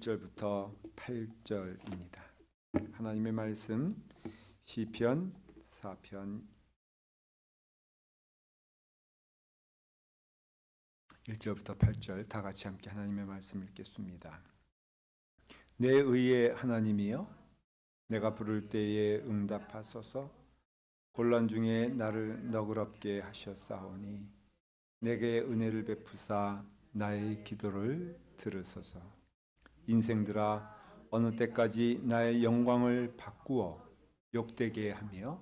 1절부터 8절입니다. 하나님의 말씀 시편 4편 1절부터 8절 다 같이 함께 하나님의 말씀 읽겠습니다. 내 의의 하나님이여, 내가 부를 때에 응답하소서. 곤란 중에 나를 너그럽게 하셨사오니 내게 은혜를 베푸사 나의 기도를 들으소서. 인생들아, 어느 때까지 나의 영광을 바꾸어 욕되게 하며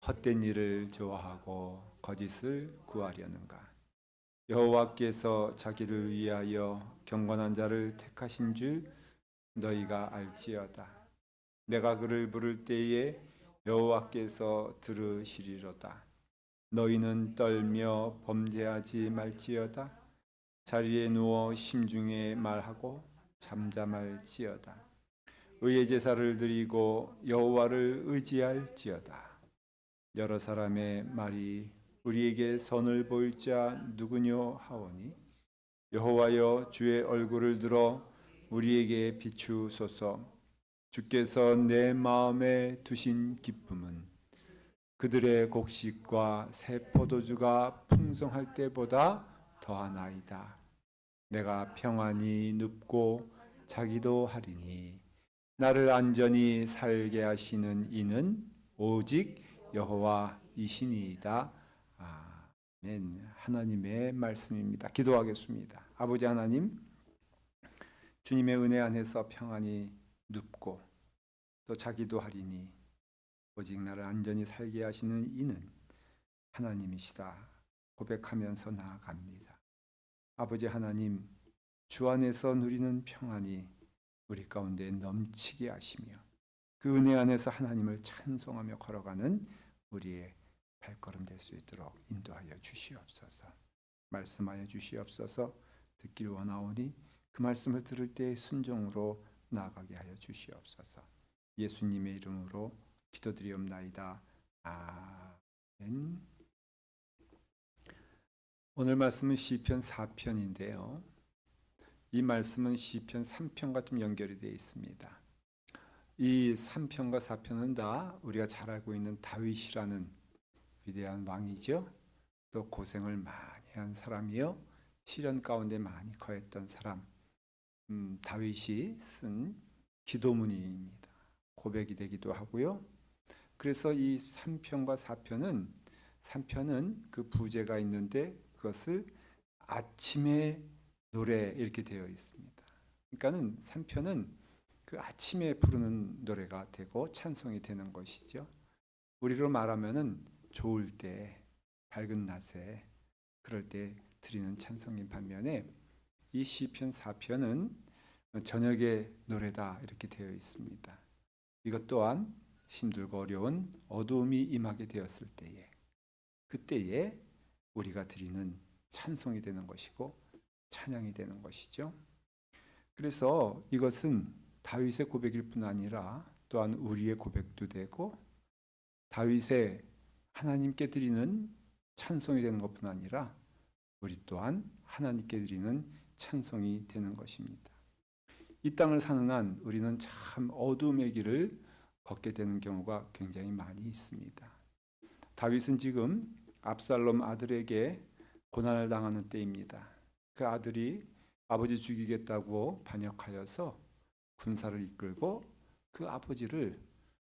헛된 일을 좋아하고 거짓을 구하려는가? 여호와께서 자기를 위하여 경건한 자를 택하신 줄 너희가 알지어다. 내가 그를 부를 때에 여호와께서 들으시리로다. 너희는 떨며 범죄하지 말지어다. 자리에 누워 심중에 말하고 잠잠할지어다. 의의 제사를 드리고 여호와를 의지할지어다. 여러 사람의 말이 우리에게 선을 보일 자 누구뇨 하오니 여호와여, 주의 얼굴을 들어 우리에게 비추소서. 주께서 내 마음에 두신 기쁨은 그들의 곡식과 새 포도주가 풍성할 때보다 더하나이다. 내가 평안히 눕고 자기도 하리니 나를 안전히 살게 하시는 이는 오직 여호와이시니이다. 아멘. 하나님의 말씀입니다. 기도하겠습니다. 아버지 하나님, 주님의 은혜 안에서 평안히 눕고 또 자기도 하리니 오직 나를 안전히 살게 하시는 이는 하나님이시다 고백하면서 나아갑니다. 아버지 하나님, 주 안에서 누리는 평안이 우리 가운데 넘치게 하시며 그 은혜 안에서 하나님을 찬송하며 걸어가는 우리의 발걸음 될 수 있도록 인도하여 주시옵소서. 말씀하여 주시옵소서. 듣길 원하오니 그 말씀을 들을 때 순종으로 나아가게 하여 주시옵소서. 예수님의 이름으로 기도드리옵나이다. 아멘. 오늘 말씀은 시편 4편인데요. 이 말씀은 시편 3편과 좀 연결이 되어 있습니다. 이 3편과 4편은 다 우리가 잘 알고 있는 다윗이라는 위대한 왕이죠. 또 고생을 많이 한 사람이요, 시련 가운데 많이 거했던 사람, 다윗이 쓴 기도문입니다. 고백이 되기도 하고요. 그래서 이 3편과 4편은 3편은 그 부제가 있는데 그것을 아침의 노래 이렇게 되어 있습니다. 그러니까는 3편은 그 아침에 부르는 노래가 되고 찬송이 되는 것이죠. 우리로 말하면은 좋을 때, 밝은 낮에 그럴 때 드리는 찬송인 반면에 이 시편 4편은 저녁의 노래다 이렇게 되어 있습니다. 이것 또한 힘들고 어려운 어두움이 임하게 되었을 때에, 그때에 우리가 드리는 찬송이 되는 것이고 찬양이 되는 것이죠. 그래서 이것은 다윗의 고백일 뿐 아니라 또한 우리의 고백도 되고 다윗의 하나님께 드리는 찬송이 되는 것뿐 아니라 우리 또한 하나님께 드리는 찬송이 되는 것입니다. 이 땅을 사는 한 우리는 참 어두움의 길을 걷게 되는 경우가 굉장히 많이 있습니다. 다윗은 지금 압살롬 아들에게 고난을 당하는 때입니다. 그 아들이 아버지 죽이겠다고 반역하여서 군사를 이끌고 그 아버지를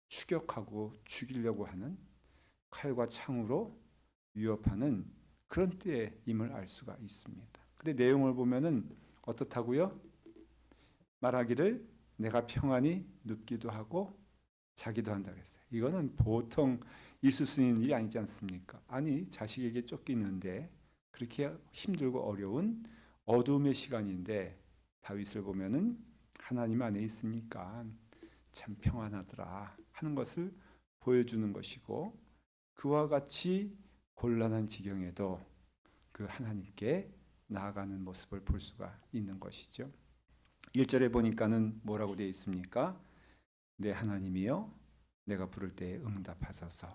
추격하고 죽이려고 하는, 칼과 창으로 위협하는 그런 때임을 알 수가 있습니다. 근데 내용을 보면은 어떻다고요? 말하기를 내가 평안히 눕기도 하고 자기도 한다고 했어요. 이거는 보통 있을 수 있는 일이 아니지 않습니까? 아니, 자식에게 쫓기는데 그렇게 힘들고 어려운 어두움의 시간인데 다윗을 보면은 하나님 안에 있으니까 참 평안하더라 하는 것을 보여주는 것이고, 그와 같이 곤란한 지경에도 그 하나님께 나아가는 모습을 볼 수가 있는 것이죠. 1절에 보니까는 뭐라고 되어 있습니까? 내 하나님이여, 내가 부를 때에 응답하소서.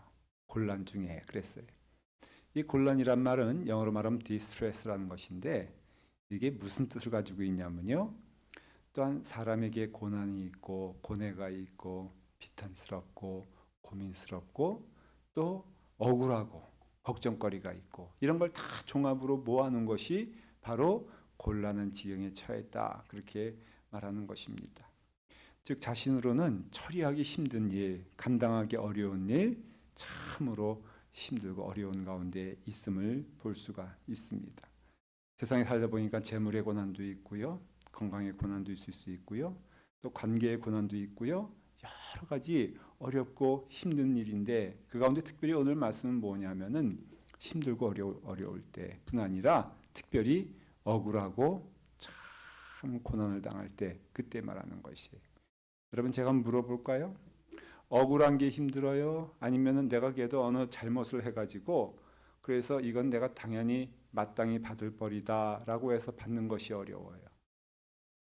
곤란 중에 그랬어요. 이 곤란이란 말은 영어로 말하면 distress라는 것인데 이게 무슨 뜻을 가지고 있냐면요, 또한 사람에게 고난이 있고 고뇌가 있고 비탄스럽고 고민스럽고 또 억울하고 걱정거리가 있고 이런 걸 다 종합으로 모아놓은 것이 바로 곤란한 지경에 처했다, 그렇게 말하는 것입니다. 즉 자신으로는 처리하기 힘든 일, 감당하기 어려운 일, 참으로 힘들고 어려운 가운데 있음을 볼 수가 있습니다. 세상에 살다 보니까 재물의 고난도 있고요, 건강의 고난도 있을 수 있고요, 또 관계의 고난도 있고요, 여러 가지 어렵고 힘든 일인데 그 가운데 특별히 오늘 말씀은 뭐냐면은 힘들고 어려울 때뿐 아니라 특별히 억울하고 참 고난을 당할 때, 그때 말하는 것이에요. 여러분, 제가 한번 물어볼까요? 억울한 게 힘들어요? 아니면은 내가 그래도 어느 잘못을 해가지고 그래서 이건 내가 당연히 마땅히 받을 벌이다라고 해서 받는 것이 어려워요?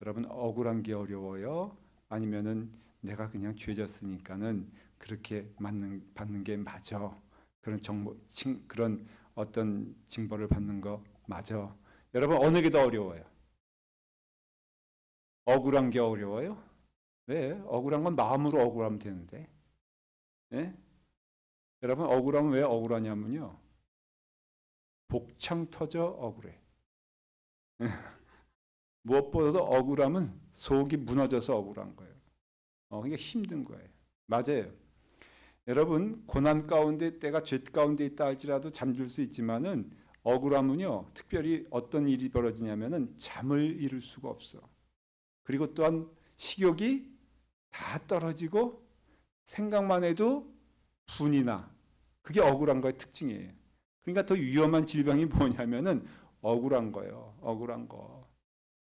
여러분, 억울한 게 어려워요? 아니면은 내가 그냥 죄졌으니까는 그렇게 받는 게 맞아, 그런 어떤 징벌을 받는 거 맞아? 여러분, 어느 게 더 어려워요? 억울한 게 어려워요? 왜? 억울한 건 마음으로 억울하면 되는데. 네? 여러분, 억울하면 왜 억울하냐면요, 복창 터져 억울해. 무엇보다도 억울함은 속이 무너져서 억울한 거예요. 그러니까 힘든 거예요. 맞아요. 여러분, 고난 가운데, 때가 죄 가운데 있다 할지라도 잠들 수 있지만은 억울함은요, 특별히 어떤 일이 벌어지냐면은 잠을 이룰 수가 없어. 그리고 또한 식욕이 다 떨어지고 생각만 해도 분이 나. 그게 억울한 거의 특징이에요. 그러니까 더 위험한 질병이 뭐냐면은 억울한 거예요. 억울한 거.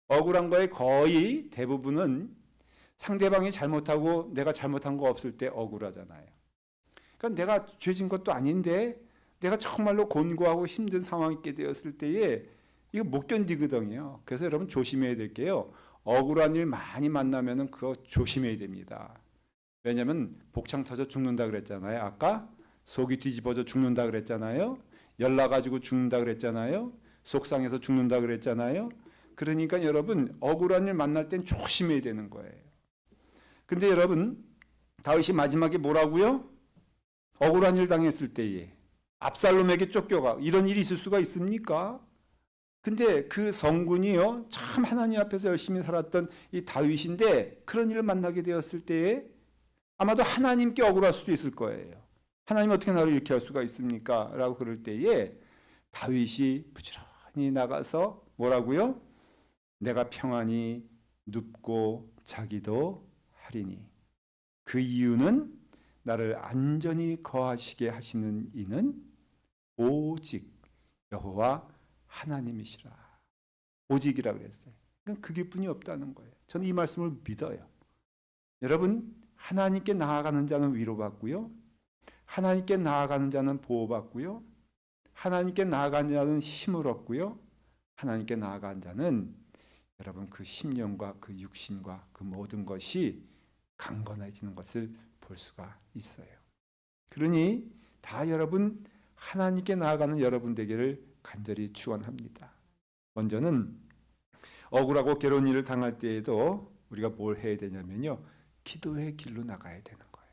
억울한 거의 거의 대부분은 상대방이 잘못하고 내가 잘못한 거 없을 때 억울하잖아요. 그러니까 내가 죄진 것도 아닌데 내가 정말로 곤고하고 힘든 상황이 있게 되었을 때에 이거 못 견디거든요. 그래서 여러분 조심해야 될 게요, 억울한 일 많이 만나면은 그거 조심해야 됩니다. 왜냐하면 복창 터져 죽는다 그랬잖아요. 아까 속이 뒤집어져 죽는다 그랬잖아요. 열나가지고 죽는다 그랬잖아요. 속상해서 죽는다 그랬잖아요. 그러니까 여러분, 억울한 일 만날 땐 조심해야 되는 거예요. 근데 여러분, 다윗이 마지막에 뭐라고요? 억울한 일 당했을 때에 압살롬에게 쫓겨가, 이런 일이 있을 수가 있습니까? 근데 그 성군이요, 참 하나님 앞에서 열심히 살았던 이 다윗인데 그런 일을 만나게 되었을 때에 아마도 하나님께 억울할 수도 있을 거예요. 하나님 어떻게 나를 이렇게 할 수가 있습니까? 라고 그럴 때에 다윗이 부지런히 나가서 뭐라고요? 내가 평안히 눕고 자기도 하리니 그 이유는 나를 안전히 거하시게 하시는 이는 오직 여호와 하나님이시라. 오직이라고 그랬어요. 그 길뿐이 없다는 거예요. 저는 이 말씀을 믿어요. 여러분, 하나님께 나아가는 자는 위로받고요, 하나님께 나아가는 자는 보호받고요, 하나님께 나아가는 자는 힘을 얻고요, 하나님께 나아가는 자는 여러분 그 심령과 그 육신과 그 모든 것이 강건해지는 것을 볼 수가 있어요. 그러니 다 여러분, 하나님께 나아가는 여러분 되기를 간절히 축원합니다. 먼저는 억울하고 괴로운 일을 당할 때에도 우리가 뭘 해야 되냐면요, 기도의 길로 나가야 되는 거예요.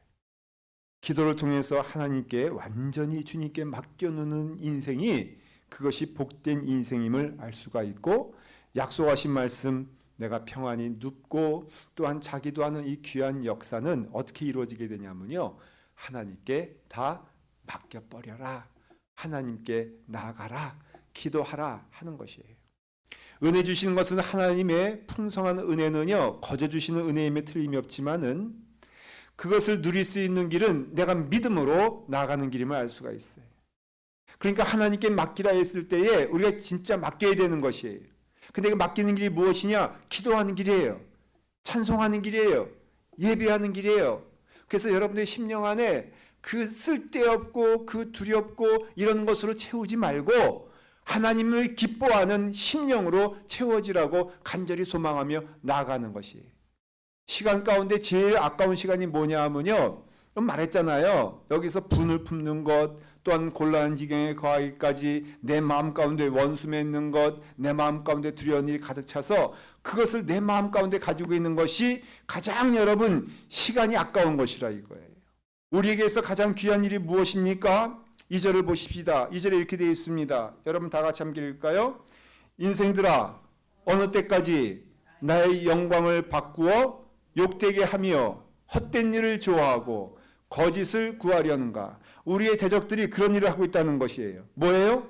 기도를 통해서 하나님께 완전히 주님께 맡겨놓는 인생이, 그것이 복된 인생임을 알 수가 있고, 약속하신 말씀, 내가 평안히 눕고 또한 자기도 하는 이 귀한 역사는 어떻게 이루어지게 되냐면요, 하나님께 다 맡겨버려라, 하나님께 나아가라, 기도하라 하는 것이에요. 은혜 주시는 것은 하나님의 풍성한 은혜는요, 거저 주시는 은혜임에 틀림이 없지만은 그것을 누릴 수 있는 길은 내가 믿음으로 나아가는 길임을 알 수가 있어요. 그러니까 하나님께 맡기라 했을 때에 우리가 진짜 맡겨야 되는 것이에요. 근데 그 맡기는 길이 무엇이냐? 기도하는 길이에요. 찬송하는 길이에요. 예배하는 길이에요. 그래서 여러분의 심령 안에 그 쓸데없고 그 두렵고 이런 것으로 채우지 말고 하나님을 기뻐하는 심령으로 채워지라고 간절히 소망하며 나아가는 것이에요. 시간 가운데 제일 아까운 시간이 뭐냐 하면요, 말했잖아요. 여기서 분을 품는 것, 또한 곤란한 지경에 거하기까지 내 마음 가운데 원수 맺는 것, 내 마음 가운데 두려운 일이 가득 차서 그것을 내 마음 가운데 가지고 있는 것이 가장 여러분 시간이 아까운 것이라 이거예요. 우리에게서 가장 귀한 일이 무엇입니까? 2절을 보십시다. 2절에 이렇게 되어 있습니다. 여러분 다 같이 함께 읽을까요? 인생들아 어느 때까지 나의 영광을 바꾸어 욕되게 하며 헛된 일을 좋아하고 거짓을 구하려는가? 우리의 대적들이 그런 일을 하고 있다는 것이에요. 뭐예요?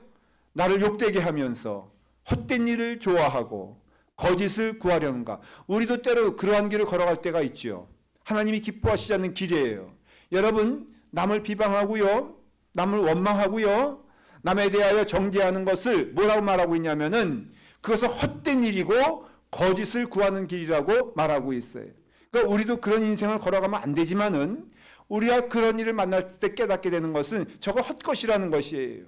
나를 욕되게 하면서 헛된 일을 좋아하고 거짓을 구하려는가? 우리도 때로 그러한 길을 걸어갈 때가 있죠. 하나님이 기뻐하시지 않는 길이에요. 여러분 남을 비방하고요, 남을 원망하고요, 남에 대하여 정죄하는 것을 뭐라고 말하고 있냐면은 그것은 헛된 일이고 거짓을 구하는 길이라고 말하고 있어요. 그러니까 우리도 그런 인생을 걸어가면 안 되지만은 우리가 그런 일을 만날 때 깨닫게 되는 것은 저거 헛것이라는 것이에요.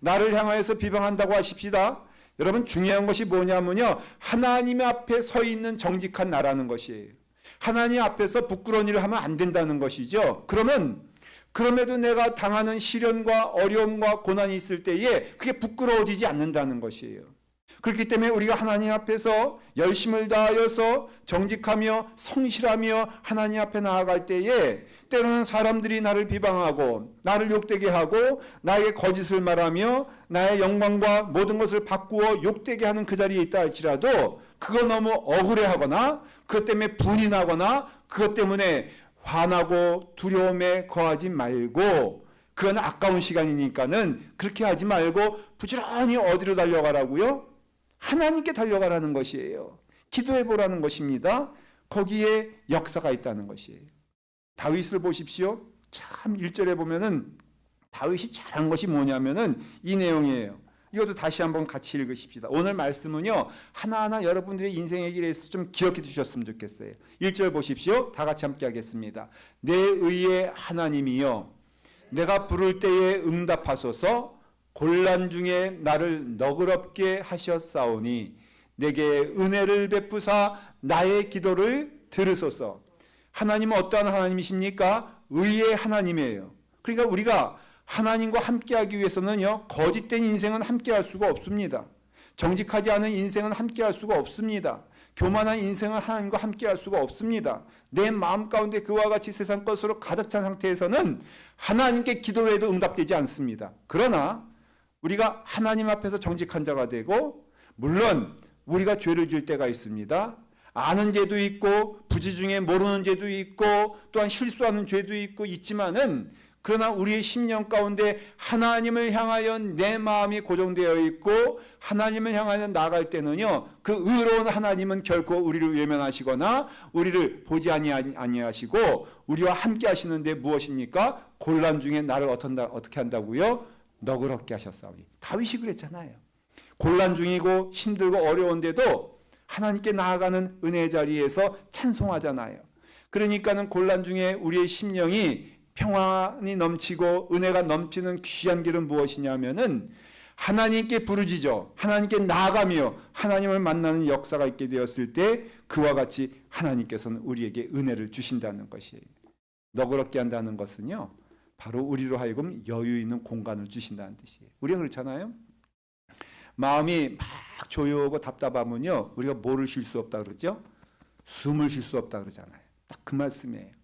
나를 향하여서 비방한다고 하십시다. 여러분 중요한 것이 뭐냐면요, 하나님 앞에 서 있는 정직한 나라는 것이에요. 하나님 앞에서 부끄러운 일을 하면 안 된다는 것이죠. 그럼에도 내가 당하는 시련과 어려움과 고난이 있을 때에 그게 부끄러워지지 않는다는 것이에요. 그렇기 때문에 우리가 하나님 앞에서 열심을 다하여서 정직하며 성실하며 하나님 앞에 나아갈 때에 때로는 사람들이 나를 비방하고 나를 욕되게 하고 나에게 거짓을 말하며 나의 영광과 모든 것을 바꾸어 욕되게 하는 그 자리에 있다 할지라도 그거 너무 억울해하거나 그것 때문에 분이 나거나 그것 때문에 화나고 두려움에 거하지 말고, 그건 아까운 시간이니까는 그렇게 하지 말고 부지런히 어디로 달려가라고요? 하나님께 달려가라는 것이에요. 기도해 보라는 것입니다. 거기에 역사가 있다는 것이에요. 다윗을 보십시오. 참 1절에 보면은 다윗이 잘한 것이 뭐냐면은 이 내용이에요. 이것도 다시 한번 같이 읽으십시다. 오늘 말씀은요, 하나하나 여러분들의 인생의 길에서 좀 기억해 두셨으면 좋겠어요. 1절 보십시오. 다 같이 함께 하겠습니다. 내 의의 하나님이여, 내가 부를 때에 응답하소서. 곤란 중에 나를 너그럽게 하셨사오니 내게 은혜를 베푸사 나의 기도를 들으소서. 하나님은 어떠한 하나님이십니까? 의의 하나님이에요. 그러니까 우리가 하나님과 함께하기 위해서는요, 거짓된 인생은 함께할 수가 없습니다. 정직하지 않은 인생은 함께할 수가 없습니다. 교만한 인생은 하나님과 함께할 수가 없습니다. 내 마음 가운데 그와 같이 세상 것으로 가득 찬 상태에서는 하나님께 기도를 해도 응답되지 않습니다. 그러나 우리가 하나님 앞에서 정직한 자가 되고, 물론 우리가 죄를 지을 때가 있습니다. 아는 죄도 있고 부지 중에 모르는 죄도 있고 또한 실수하는 죄도 있지만은, 그러나 우리의 심령 가운데 하나님을 향하여 내 마음이 고정되어 있고 하나님을 향하여 나아갈 때는요, 그 의로운 하나님은 결코 우리를 외면하시거나 우리를 보지 아니하시고 우리와 함께 하시는데 무엇입니까? 곤란 중에 나를 어떻게 한다고요? 너그럽게 하셨사오니. 다윗이 그랬잖아요. 곤란 중이고 힘들고 어려운데도 하나님께 나아가는 은혜의 자리에서 찬송하잖아요. 그러니까는 곤란 중에 우리의 심령이 평안이 넘치고 은혜가 넘치는 귀한 길은 무엇이냐면은 하나님께 부르짖어 하나님께 나아가며 하나님을 만나는 역사가 있게 되었을 때 그와 같이 하나님께서는 우리에게 은혜를 주신다는 것이에요. 너그럽게 한다는 것은요, 바로 우리로 하여금 여유 있는 공간을 주신다는 뜻이에요. 우리가 그렇잖아요. 마음이 막 조여오고 답답하면요, 우리가 뭐를 쉴 수 없다 그러죠? 숨을 쉴 수 없다 그러잖아요. 딱 그 말씀이에요.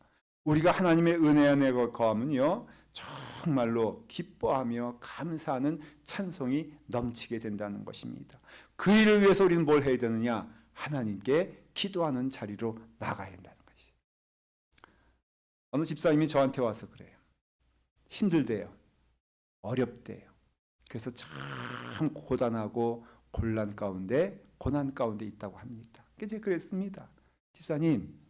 우리가 하나님의 은혜 안에 거하면요, 정말로 기뻐하며 감사하는 찬송이 넘치게 된다는 것입니다. 그 일을 위해서 우리는 뭘 해야 되느냐? 하나님께 기도하는 자리로 나가야 된다는 것이에요. 어느 집사님이 저한테 와서 그래요. 힘들대요. 어렵대요. 그래서 참 고단하고 고난 가운데 있다고 합니다. 그래서 그랬습니다. 집사님,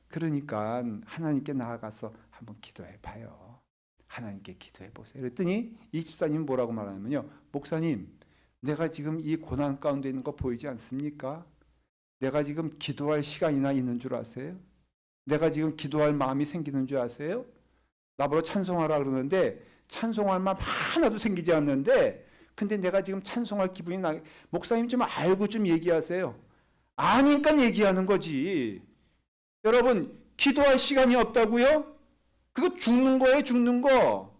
그러니까 하나님께 나아가서 한번 기도해 봐요. 하나님께 기도해 보세요. 그랬더니 이 집사님은 뭐라고 말하냐면요, 목사님, 내가 지금 이 고난 가운데 있는 거 보이지 않습니까? 내가 지금 기도할 시간이나 있는 줄 아세요? 내가 지금 기도할 마음이 생기는 줄 아세요? 나보고 찬송하라 그러는데 찬송할 마음 하나도 생기지 않는데, 근데 내가 지금 찬송할 기분이 목사님 좀 알고 좀 얘기하세요. 아니까 얘기하는 거지. 여러분, 기도할 시간이 없다고요? 그거 죽는 거예요, 죽는 거.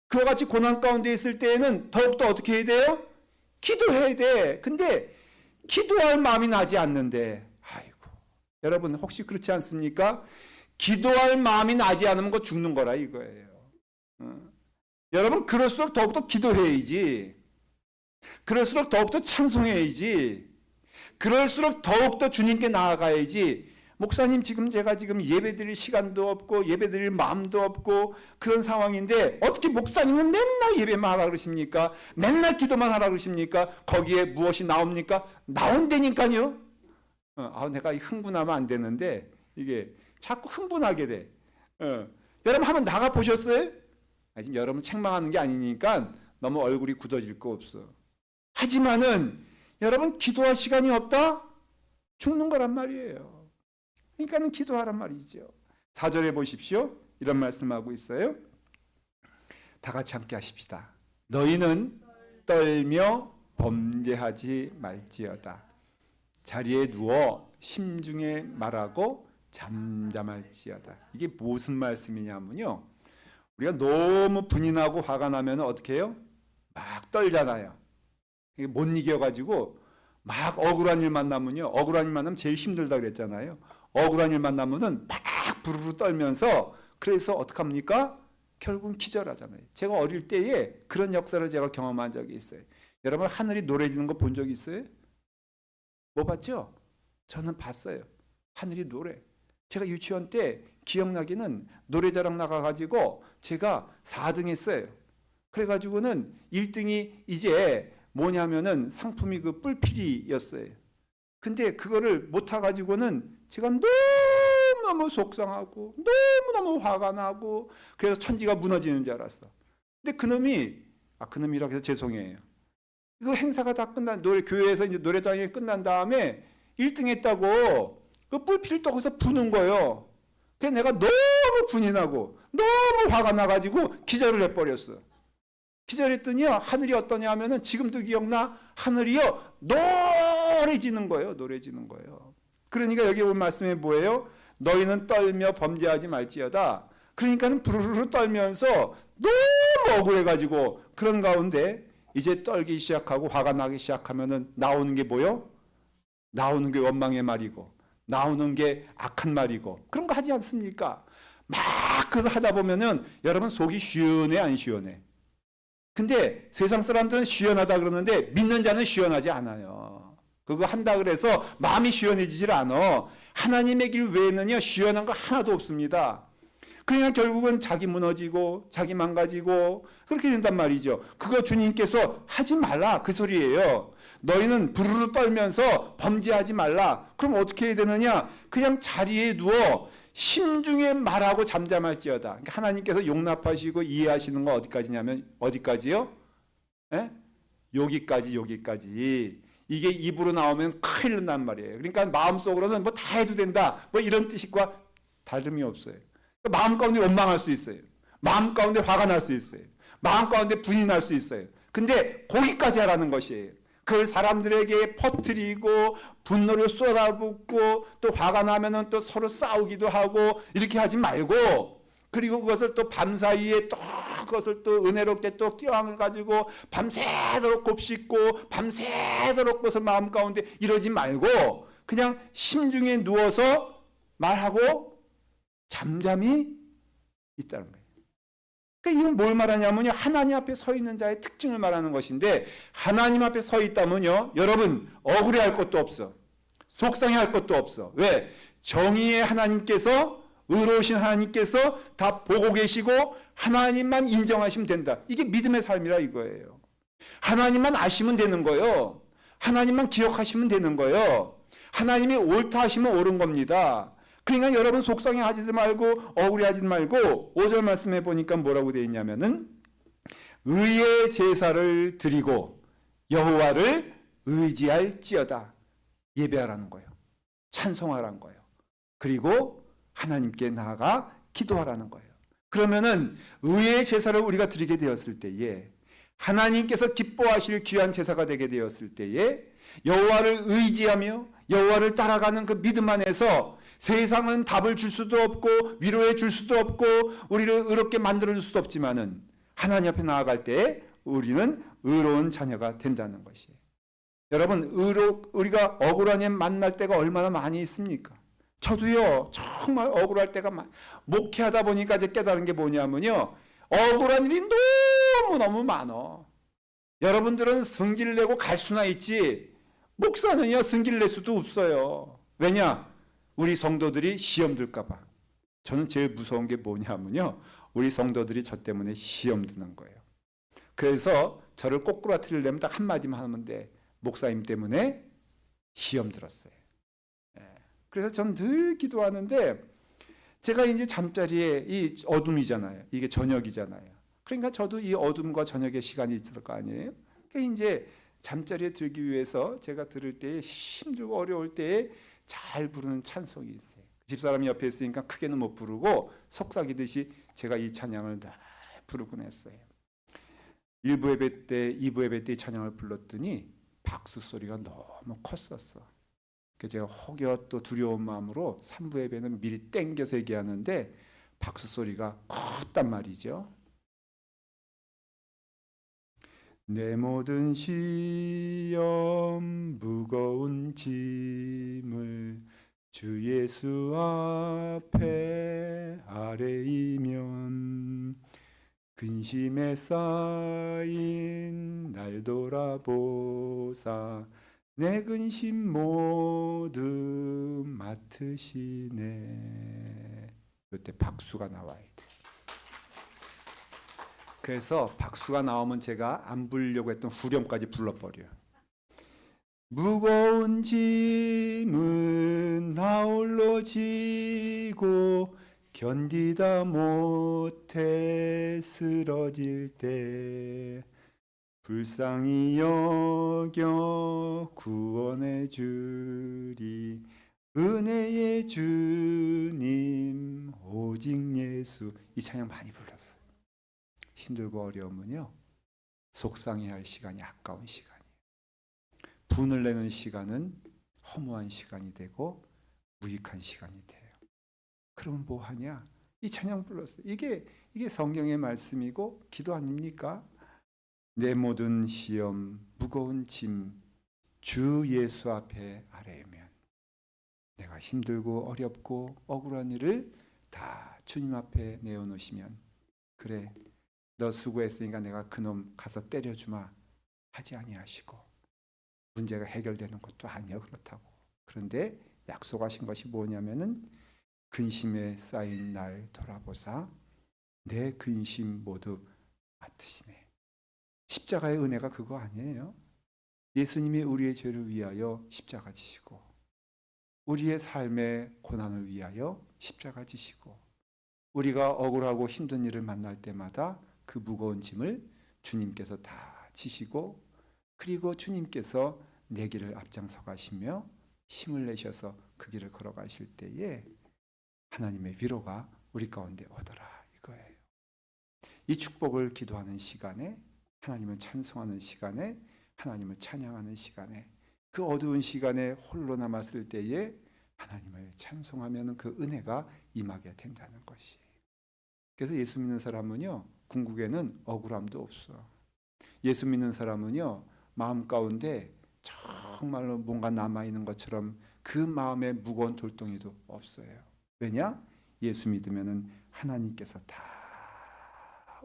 그와 같이 고난 가운데 있을 때에는 더욱더 어떻게 해야 돼요? 기도해야 돼. 근데 기도할 마음이 나지 않는데, 아이고, 여러분 혹시 그렇지 않습니까? 기도할 마음이 나지 않으면 그거 죽는 거라 이거예요. 여러분 그럴수록 더욱더 기도해야지. 그럴수록 더욱더 찬송해야지. 그럴수록 더욱더 주님께 나아가야지. 목사님 제가 지금 예배드릴 시간도 없고 예배드릴 마음도 없고 그런 상황인데 어떻게 목사님은 맨날 예배만 하라 그러십니까? 맨날 기도만 하라 그러십니까? 거기에 무엇이 나옵니까? 나온다니까요. 내가 흥분하면 안 되는데 이게 자꾸 흥분하게 돼. 여러분 한번 나가 보셨어요? 지금 여러분 책망하는 게 아니니까 너무 얼굴이 굳어질 거 없어. 하지만은 여러분 기도할 시간이 없다? 죽는 거란 말이에요. 그러니까는 기도하란 말이죠. 4절에 보십시오. 이런 말씀하고 있어요. 다 같이 함께 하십시다. 너희는 떨며 범죄하지 말지어다. 자리에 누워 심중에 말하고 잠잠할지어다. 이게 무슨 말씀이냐면요. 우리가 너무 분이 나고 화가 나면 어떻게 해요? 막 떨잖아요. 이게 못 이겨가지고 막 억울한 일 만나면요. 억울한 일 만나면 제일 힘들다 그랬잖아요. 억울한 일 만나면은 막 부르르 떨면서 그래서 어떡합니까? 결국은 기절하잖아요. 제가 어릴 때에 그런 역사를 제가 경험한 적이 있어요. 여러분 하늘이 노래지는 거 본 적 있어요? 못 봤죠? 저는 봤어요. 하늘이 노래. 제가 유치원 때 기억나기는 노래자랑 나가가지고 제가 4등 했어요. 그래가지고는 1등이 이제 뭐냐면은 상품이 그 뿔피리였어요. 근데 그거를 못 타가지고는 제가 너무너무 속상하고 너무너무 화가 나고 그래서 천지가 무너지는 줄 알았어. 근데 그놈이라고 해서 죄송해요. 그 행사가 다 끝난 교회에서 이제 노래장이 끝난 다음에 1등 했다고 그 뿔피를 떠고서 부는 거예요. 그래서 내가 너무 분이 나고 너무 화가 나가지고 기절을 해버렸어. 기절했더니요 하늘이 어떠냐 하면은 지금도 기억나. 하늘이요 노래지는 거예요. 노래지는 거예요. 그러니까 여기 온 말씀이 뭐예요? 너희는 떨며 범죄하지 말지어다. 그러니까는 부르르 떨면서 너무 억울해가지고 그런 가운데 이제 떨기 시작하고 화가 나기 시작하면은 나오는 게 뭐요? 나오는 게 원망의 말이고 나오는 게 악한 말이고 그런 거 하지 않습니까? 막 그래서 하다 보면은 여러분 속이 시원해 안 시원해? 근데 세상 사람들은 시원하다 그러는데 믿는 자는 시원하지 않아요. 그거 한다 그래서 마음이 시원해지질 않아. 하나님의 길 외에는요 시원한 거 하나도 없습니다. 그러니까 결국은 자기 무너지고 자기 망가지고 그렇게 된단 말이죠. 그거 주님께서 하지 말라 그 소리예요. 너희는 부르르 떨면서 범죄하지 말라. 그럼 어떻게 해야 되느냐? 그냥 자리에 누워 심중에 말하고 잠잠할지어다. 그러니까 하나님께서 용납하시고 이해하시는 거 어디까지냐면 어디까지요? 에? 여기까지. 이게 입으로 나오면 큰일 난단 말이에요. 그러니까 마음속으로는 뭐 다 해도 된다. 뭐 이런 뜻과 다름이 없어요. 마음 가운데 원망할 수 있어요. 마음 가운데 화가 날 수 있어요. 마음 가운데 분이 날 수 있어요. 근데 거기까지 하라는 것이에요. 그걸 사람들에게 퍼뜨리고 분노를 쏟아붓고 또 화가 나면은 또 서로 싸우기도 하고 이렇게 하지 말고 그리고 그것을 또 밤사이에 또 그것을 또 은혜롭게 또 껴안을 가지고 밤새도록 곱씹고 밤새도록 그것을 마음 가운데 이러지 말고 그냥 심중에 누워서 말하고 잠잠히 있다는 거예요. 그러니까 이건 뭘 말하냐면요. 하나님 앞에 서 있는 자의 특징을 말하는 것인데 하나님 앞에 서 있다면요. 여러분 억울해할 것도 없어. 속상해할 것도 없어. 왜? 정의의 하나님께서 의로우신 하나님께서 다 보고 계시고 하나님만 인정하시면 된다. 이게 믿음의 삶이라 이거예요. 하나님만 아시면 되는 거예요. 하나님만 기억하시면 되는 거예요. 하나님이 옳다 하시면 옳은 겁니다. 그러니까 여러분 속상해하지 말고 억울해하지 말고 5절 말씀해 보니까 뭐라고 되어 있냐면은 의의 제사를 드리고 여호와를 의지할지어다. 예배하라는 거예요. 찬송하라는 거예요. 그리고 하나님께 나아가 기도하라는 거예요. 그러면은 의의 제사를 우리가 드리게 되었을 때에 하나님께서 기뻐하실 귀한 제사가 되게 되었을 때에 여호와를 의지하며 여호와를 따라가는 그 믿음 안에서 세상은 답을 줄 수도 없고 위로해 줄 수도 없고 우리를 의롭게 만들어 줄 수도 없지만은 하나님 앞에 나아갈 때 우리는 의로운 자녀가 된다는 것이에요. 여러분, 우리가 억울한 일 만날 때가 얼마나 많이 있습니까? 저도요, 정말 억울할 때가 목회하다 보니까 이제 깨달은 게 뭐냐면요, 억울한 일이 너무너무 많어. 여러분들은 승기를 내고 갈 수나 있지, 목사는요, 승기를 낼 수도 없어요. 왜냐? 우리 성도들이 시험 들까봐. 저는 제일 무서운 게 뭐냐면요, 우리 성도들이 저 때문에 시험 드는 거예요. 그래서 저를 꼬꾸라뜨리려면 딱 한마디만 하면 돼. 목사님 때문에 시험 들었어요. 그래서 전 늘 기도하는데, 제가 이제 잠자리에 이 어둠이잖아요. 이게 저녁이잖아요. 그러니까 저도 이 어둠과 저녁의 시간이 있을 거 아니에요. 그러니까 이제 잠자리에 들기 위해서 제가 들을 때에 힘들고 어려울 때에 잘 부르는 찬송이 있어요. 집사람이 옆에 있으니까 크게는 못 부르고 속삭이듯이 제가 이 찬양을 다 부르곤 했어요. 1부 예배 때, 2부 예배 때 이 찬양을 불렀더니 박수 소리가 너무 컸었어. 그래서 제가 혹여 또 두려운 마음으로 3부 예배는 미리 땡겨서 얘기하는데 박수 소리가 컸단 말이죠. 내 모든 시험 무거운 짐을 주 예수 앞에 아뢰이면 근심에 쌓인 날 돌아보사 내 근심 모두 맡으시네. 이때 박수가 나와야 돼. 그래서 박수가 나오면 제가 안 부르려고 했던 후렴까지 불러버려요. 무거운 짐은 나 홀로 지고 견디다 못해 쓰러질 때 불쌍히 여겨 구원해 주리 은혜의 주님 오직 예수. 이 찬양 많이 불렀어요. 힘들고 어려우면요, 속상해야 할 시간이 아까운 시간이에요. 분을 내는 시간은 허무한 시간이 되고 무익한 시간이 돼요. 그럼 뭐 하냐? 이 찬양 불렀어요. 이게 성경의 말씀이고 기도 아닙니까? 내 모든 시험 무거운 짐 주 예수 앞에 아뢰면, 내가 힘들고 어렵고 억울한 일을 다 주님 앞에 내어놓으시면, 그래 너 수고했으니까 내가 그놈 가서 때려주마 하지 아니하시고, 문제가 해결되는 것도 아니야 그렇다고. 그런데 약속하신 것이 뭐냐면은 근심에 쌓인 날 돌아보사 내 근심 모두 맡으시네. 십자가의 은혜가 그거 아니에요? 예수님이 우리의 죄를 위하여 십자가 지시고 우리의 삶의 고난을 위하여 십자가 지시고 우리가 억울하고 힘든 일을 만날 때마다 그 무거운 짐을 주님께서 다 지시고, 그리고 주님께서 내 길을 앞장서 가시며 힘을 내셔서 그 길을 걸어가실 때에 하나님의 위로가 우리 가운데 오더라 이거예요. 이 축복을 기도하는 시간에, 하나님을 찬송하는 시간에, 하나님을 찬양하는 시간에, 그 어두운 시간에 홀로 남았을 때에 하나님을 찬송하면 그 은혜가 임하게 된다는 것이. 그래서 예수 믿는 사람은요, 궁극에는 억울함도 없어. 예수 믿는 사람은요, 마음 가운데 정말로 뭔가 남아있는 것처럼 그 마음에 무거운 돌덩이도 없어요. 왜냐? 예수 믿으면은 하나님께서 다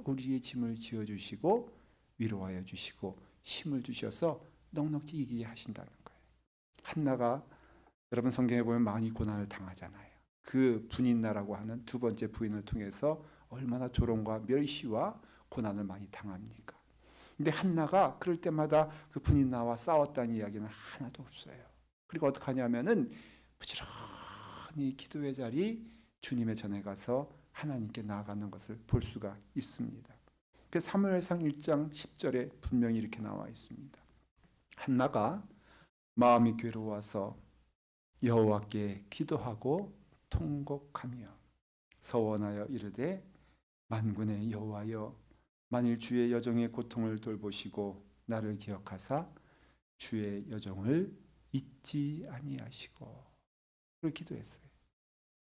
우리의 짐을 지어주시고 위로하여 주시고 힘을 주셔서 넉넉히 이기게 하신다는 거예요. 한나가, 여러분 성경에 보면 많이 고난을 당하잖아요. 그 분인나라고 하는 두 번째 부인을 통해서 얼마나 조롱과 멸시와 고난을 많이 당합니까? 근데 한나가 그럴 때마다 그 분인나와 싸웠다는 이야기는 하나도 없어요. 그리고 어떻게 하냐면은 부지런히 기도의 자리 주님의 전에 가서 하나님께 나아가는 것을 볼 수가 있습니다. 그 사무엘상 1장 10절에 분명히 이렇게 나와 있습니다. 한나가 마음이 괴로워서 여호와께 기도하고 통곡하며 서원하여 이르되 만군의 여호와여, 만일 주의 여종의 고통을 돌보시고 나를 기억하사 주의 여종을 잊지 아니하시고, 그렇게 기도했어요.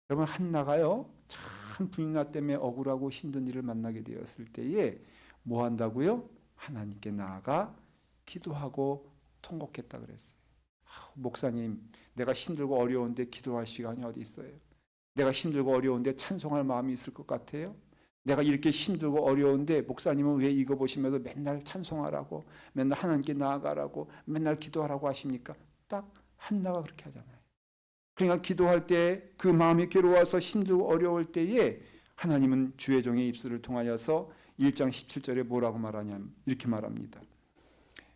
여러분, 한나가요 참 분인나 때문에 억울하고 힘든 일을 만나게 되었을 때에 뭐 한다고요? 하나님께 나아가 기도하고 통곡했다 그랬어요. 목사님, 내가 힘들고 어려운데 기도할 시간이 어디 있어요? 내가 힘들고 어려운데 찬송할 마음이 있을 것 같아요? 내가 이렇게 힘들고 어려운데 목사님은 왜 이거 보시면서 맨날 찬송하라고, 맨날 하나님께 나아가라고, 맨날 기도하라고 하십니까? 딱 한나가 그렇게 하잖아요. 그러니까 기도할 때 그 마음이 괴로워서 힘들고 어려울 때에 하나님은 주의 종의 입술을 통하여서 1장 17절에 뭐라고 말하냐면 이렇게 말합니다.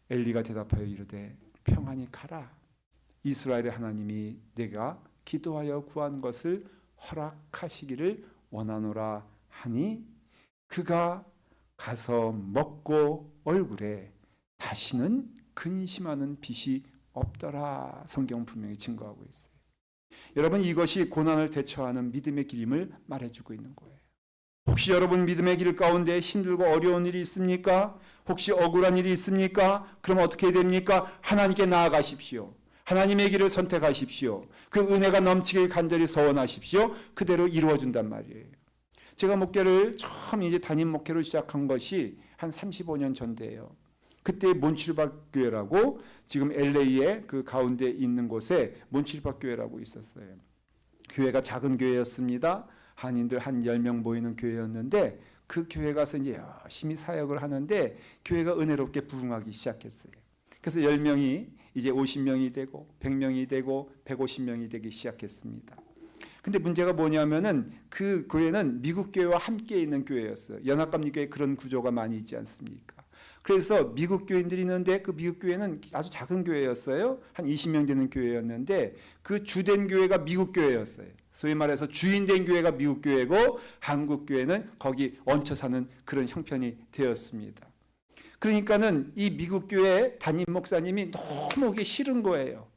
엘리가 대답하여 이르되 평안히 가라. 이스라엘의 하나님이 내가 기도하여 구한 것을 허락하시기를 원하노라 하니 그가 가서 먹고 얼굴에 다시는 근심하는 빛이 없더라. 성경 분명히 증거하고 있어요. 여러분, 이것이 고난을 대처하는 믿음의 길임을 말해주고 있는 거예요. 혹시 여러분 믿음의 길 가운데 힘들고 어려운 일이 있습니까? 혹시 억울한 일이 있습니까? 그럼 어떻게 됩니까? 하나님께 나아가십시오. 하나님의 길을 선택하십시오. 그 은혜가 넘치길 간절히 소원하십시오. 그대로 이루어준단 말이에요. 제가 목회를 처음 이제 담임 목회로 시작한 것이 한 35년 전대예요. 그때 몬칠박 교회라고 지금 LA의 그 가운데 있는 곳에 몬칠박 교회라고 있었어요. 교회가 작은 교회였습니다. 한인들 한 10명 모이는 교회였는데 그 교회 가서 이제 열심히 사역을 하는데 교회가 은혜롭게 부흥하기 시작했어요. 그래서 10명이 이제 50명이 되고 100명이 되고 150명이 되기 시작했습니다. 근데 문제가 뭐냐면은 그 교회는 미국 교회와 함께 있는 교회였어요. 연합감리교회 그런 구조가 많이 있지 않습니까? 그래서 미국 교인들이 있는데 그 미국 교회는 아주 작은 교회였어요. 한 20명 되는 교회였는데 그 주된 교회가 미국 교회였어요. 소위 말해서 주인된 교회가 미국 교회고 한국 교회는 거기 얹혀 사는 그런 형편이 되었습니다. 그러니까는 이 미국 교회 담임 목사님이 너무 오기 싫은 거예요.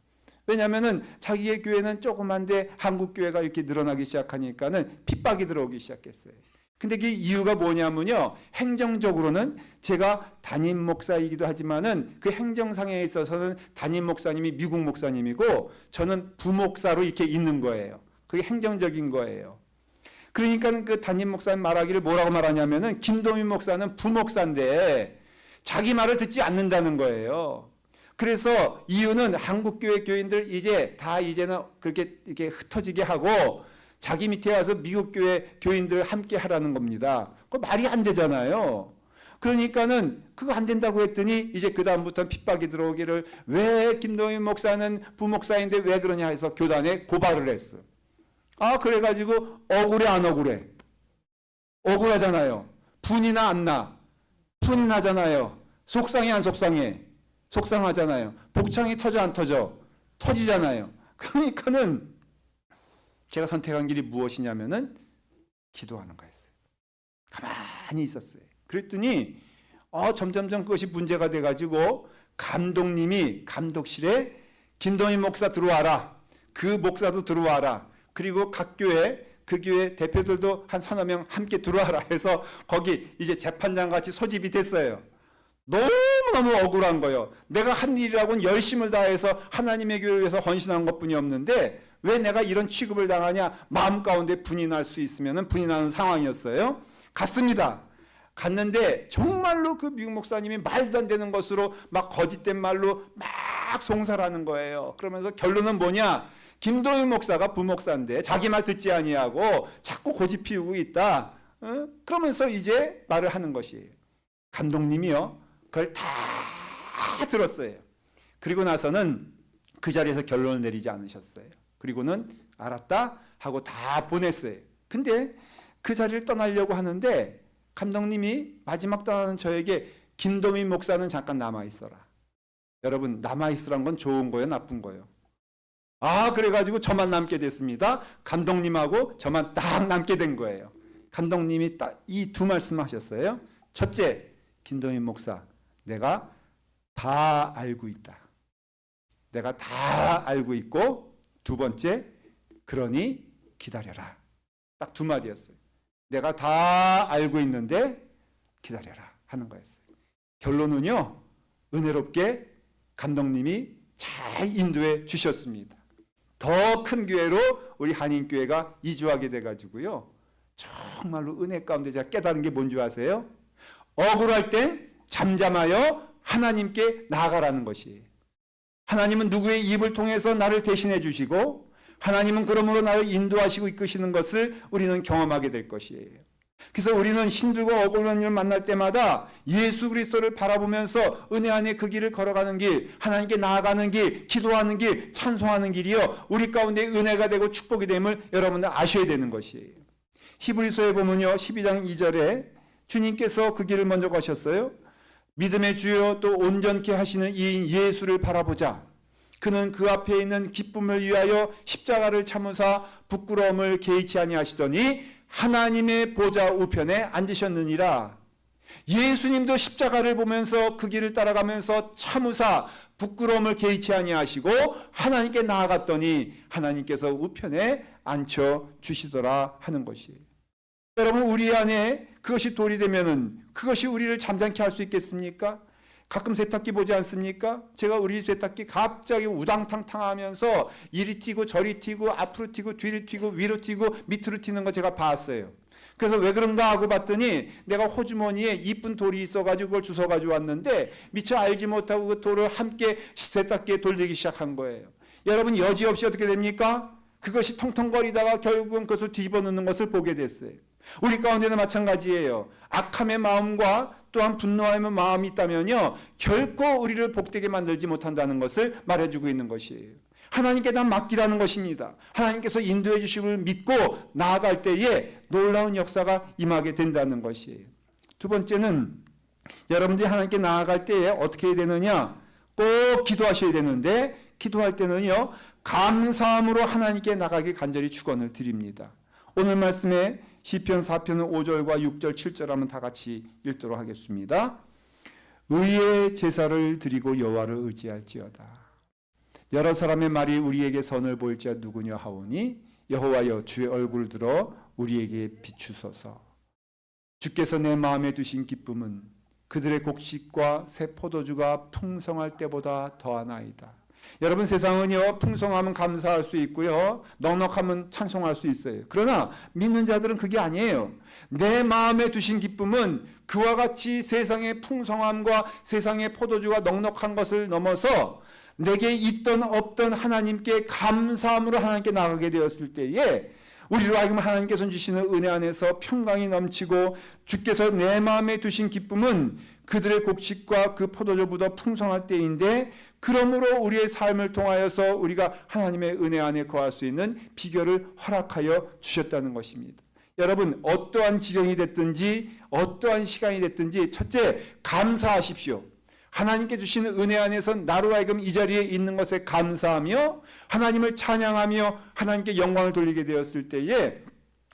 왜냐하면은 자기의 교회는 조그만데 한국 교회가 이렇게 늘어나기 시작하니까는 핍박이 들어오기 시작했어요. 근데 그 이유가 뭐냐면요, 행정적으로는 제가 담임 목사이기도 하지만은 그 행정상에 있어서는 담임 목사님이 미국 목사님이고 저는 부목사로 이렇게 있는 거예요. 그게 행정적인 거예요. 그러니까는 그 담임 목사님 말하기를 뭐라고 말하냐면은 김동민 목사는 부목사인데 자기 말을 듣지 않는다는 거예요. 그래서 이유는 한국교회 교인들 이제는 그렇게 이렇게 흩어지게 하고 자기 밑에 와서 미국 교회 교인들 함께 하라는 겁니다. 그거 말이 안 되잖아요. 그러니까는 그거 안 된다고 했더니 이제 그 다음부터 핍박이 들어오기를 왜 김동인 목사는 부목사인데 왜 그러냐 해서 교단에 고발을 했어. 그래가지고 억울해 안 억울해? 억울하잖아요. 분이나 안 나? 분이 나잖아요. 속상해 안 속상해? 속상하잖아요. 복창이 터져 안 터져? 터지잖아요. 그러니까는 제가 선택한 길이 무엇이냐면은 기도하는 거였어요. 가만히 있었어요. 그랬더니 점점점 그것이 문제가 돼가지고 감독님이 감독실에 김동인 목사 들어와라. 그 목사도 들어와라. 그리고 각 교회 그 교회 대표들도 한 서너 명 함께 들어와라 해서 거기 이제 재판장 같이 소집이 됐어요. 너무너무 억울한 거예요. 내가 한 일이라고는 열심을 다해서 하나님의 교회를 위해서 헌신한 것뿐이 없는데 왜 내가 이런 취급을 당하냐. 마음 가운데 분이 날 수 있으면 분이 나는 상황이었어요. 갔습니다. 갔는데 정말로 그 미국 목사님이 말도 안 되는 것으로 막 거짓된 말로 막 송사하는 거예요. 그러면서 결론은 뭐냐. 김동인 목사가 부목사인데 자기 말 듣지 아니하고 자꾸 고집 피우고 있다. 그러면서 이제 말을 하는 것이에요. 감독님이요. 그걸 다 들었어요. 그리고 나서는 그 자리에서 결론을 내리지 않으셨어요. 그리고는 알았다 하고 다 보냈어요. 근데 그 자리를 떠나려고 하는데 감독님이 마지막 떠나는 저에게 김동인 목사는 잠깐 남아있어라. 여러분, 남아있으란 건 좋은 거예요, 나쁜 거예요? 그래가지고 저만 남게 됐습니다. 감독님하고 저만 딱 남게 된 거예요. 감독님이 딱 이 두 말씀 하셨어요. 첫째, 김동인 목사, 내가 다 알고 있다. 내가 다 알고 있고, 두 번째, 그러니 기다려라. 딱 두 마디였어요. 내가 다 알고 있는데 기다려라 하는 거였어요. 결론은요, 은혜롭게 감독님이 잘 인도해 주셨습니다. 더 큰 교회로 우리 한인교회가 이주하게 돼가지고요. 정말로 은혜 가운데 제가 깨달은 게 뭔지 아세요? 억울할 땐 잠잠하여 하나님께 나아가라는 것이에요. 하나님은 누구의 입을 통해서 나를 대신해 주시고 하나님은 그러므로 나를 인도하시고 이끄시는 것을 우리는 경험하게 될 것이에요. 그래서 우리는 힘들고 억울한 일을 만날 때마다 예수 그리스도를 바라보면서 은혜 안에 그 길을 걸어가는 길, 하나님께 나아가는 길, 기도하는 길, 찬송하는 길이요, 우리 가운데 은혜가 되고 축복이 됨을 여러분들 아셔야 되는 것이에요. 히브리서에 보면요, 12장 2절에 주님께서 그 길을 먼저 가셨어요. 믿음의 주여 또 온전케 하시는 이인 예수를 바라보자. 그는 그 앞에 있는 기쁨을 위하여 십자가를 참으사 부끄러움을 개의치 아니하시더니 하나님의 보좌 우편에 앉으셨느니라. 예수님도 십자가를 보면서 그 길을 따라가면서 참으사 부끄러움을 개의치 아니하시고 하나님께 나아갔더니 하나님께서 우편에 앉혀 주시더라 하는 것이에요. 여러분, 우리 안에 그것이 돌이 되면은 그것이 우리를 잠잠케 할 수 있겠습니까? 가끔 세탁기 보지 않습니까? 제가 우리 세탁기 갑자기 우당탕탕 하면서 이리 튀고 저리 튀고 앞으로 튀고 뒤로 튀고 위로 튀고 밑으로 튀는 거 제가 봤어요. 그래서 왜 그런가 하고 봤더니 내가 호주머니에 이쁜 돌이 있어가지고 그걸 주워가지고 왔는데 미처 알지 못하고 그 돌을 함께 세탁기에 돌리기 시작한 거예요. 여러분, 여지없이 어떻게 됩니까? 그것이 텅텅거리다가 결국은 그것을 뒤집어 놓는 것을 보게 됐어요. 우리 가운데는 마찬가지예요. 악함의 마음과 또한 분노함의 마음이 있다면요, 결코 우리를 복되게 만들지 못한다는 것을 말해주고 있는 것이에요. 하나님께 난 맡기라는 것입니다. 하나님께서 인도해 주심을 믿고 나아갈 때에 놀라운 역사가 임하게 된다는 것이에요. 두 번째는 여러분들이 하나님께 나아갈 때에 어떻게 해야 되느냐? 꼭 기도하셔야 되는데, 기도할 때는요, 감사함으로 하나님께 나가길 간절히 축원을 드립니다. 오늘 말씀에 시편 4편 5절과 6절 7절 한번 다 같이 읽도록 하겠습니다. 의의 제사를 드리고 여호와를 의지할지어다. 여러 사람의 말이 우리에게 선을 보일 자 누구냐 하오니 여호와여 주의 얼굴을 들어 우리에게 비추소서. 주께서 내 마음에 두신 기쁨은 그들의 곡식과 새 포도주가 풍성할 때보다 더하나이다. 여러분, 세상은요, 풍성하면 감사할 수 있고요, 넉넉하면 찬송할 수 있어요. 그러나 믿는 자들은 그게 아니에요. 내 마음에 두신 기쁨은 그와 같이 세상의 풍성함과 세상의 포도주가 넉넉한 것을 넘어서 내게 있던 없던 하나님께 감사함으로 하나님께 나가게 되었을 때에 우리로 하여금 하나님께서 주시는 은혜 안에서 평강이 넘치고 주께서 내 마음에 두신 기쁨은 그들의 곡식과 그 포도주보다 풍성할 때인데, 그러므로 우리의 삶을 통하여서 우리가 하나님의 은혜 안에 거할 수 있는 비결을 허락하여 주셨다는 것입니다. 여러분, 어떠한 지경이 됐든지 어떠한 시간이 됐든지 첫째, 감사하십시오. 하나님께 주시는 은혜 안에서 나로 하여금 이 자리에 있는 것에 감사하며 하나님을 찬양하며 하나님께 영광을 돌리게 되었을 때에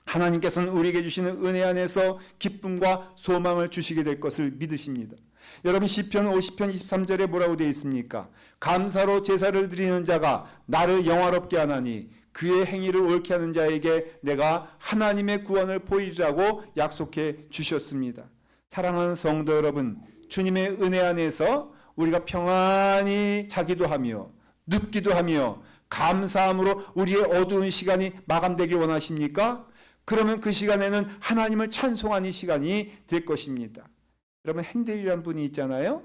하나님께서는 우리에게 주시는 은혜 안에서 기쁨과 소망을 주시게 될 것을 믿으십니다. 여러분, 시편 50편 23절에 뭐라고 되어 있습니까? 감사로 제사를 드리는 자가 나를 영화롭게 하나니 그의 행위를 옳게 하는 자에게 내가 하나님의 구원을 보이리라고 약속해 주셨습니다. 사랑하는 성도 여러분, 주님의 은혜 안에서 우리가 평안히 자기도 하며 눕기도 하며 감사함으로 우리의 어두운 시간이 마감되길 원하십니까? 그러면 그 시간에는 하나님을 찬송하는 시간이 될 것입니다. 여러분, 핸델이라는 분이 있잖아요.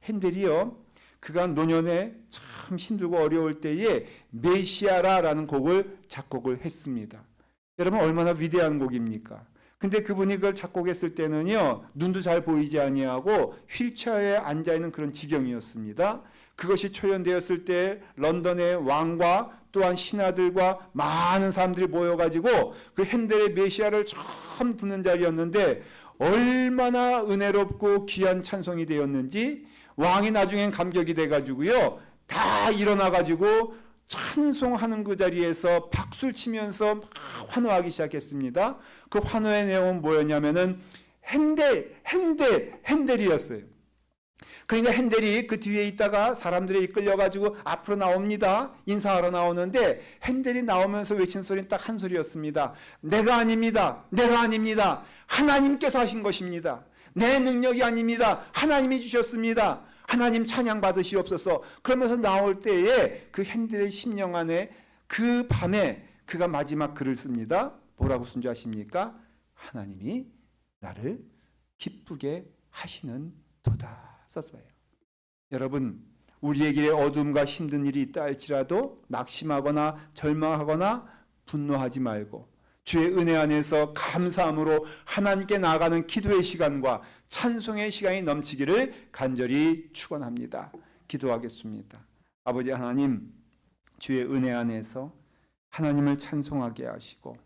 핸델이요, 그가 노년에 참 힘들고 어려울 때에 메시아라라는 곡을 작곡을 했습니다. 여러분, 얼마나 위대한 곡입니까? 근데 그분이 그걸 작곡했을 때는요, 눈도 잘 보이지 아니하고 휠체어에 앉아있는 그런 지경이었습니다. 그것이 초연되었을 때 런던의 왕과 또한 신하들과 많은 사람들이 모여가지고 그 핸델의 메시아를 처음 듣는 자리였는데 얼마나 은혜롭고 귀한 찬송이 되었는지 왕이 나중엔 감격이 돼가지고요, 다 일어나가지고 찬송하는 그 자리에서 박수를 치면서 막 환호하기 시작했습니다. 그 환호의 내용은 뭐였냐면은 핸델이었어요. 그러니까 핸델이 그 뒤에 있다가 사람들이 이끌려가지고 앞으로 나옵니다. 인사하러 나오는데 핸델이 나오면서 외친 소리는 딱 한 소리였습니다. 내가 아닙니다. 내가 아닙니다. 하나님께서 하신 것입니다. 내 능력이 아닙니다. 하나님이 주셨습니다. 하나님 찬양 받으시옵소서. 그러면서 나올 때에 그 핸델의 심령 안에 그 밤에 그가 마지막 글을 씁니다. 뭐라고 쓴 줄 아십니까? 하나님이 나를 기쁘게 하시는 도다 썼어요. 여러분, 우리의 길에 어둠과 힘든 일이 있다 할지라도 낙심하거나 절망하거나 분노하지 말고 주의 은혜 안에서 감사함으로 하나님께 나아가는 기도의 시간과 찬송의 시간이 넘치기를 간절히 축원합니다. 기도하겠습니다. 아버지 하나님, 주의 은혜 안에서 하나님을 찬송하게 하시고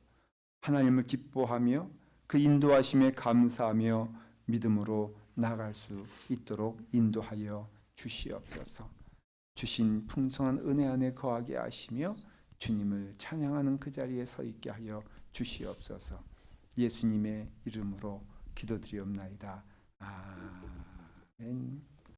하나님을 기뻐하며 그 인도하심에 감사하며 믿음으로 나아갈 수 있도록 인도하여 주시옵소서. 주신 풍성한 은혜 안에 거하게 하시며 주님을 찬양하는 그 자리에 서 있게 하여 주시옵소서. 예수님의 이름으로 기도드리옵나이다. 아멘.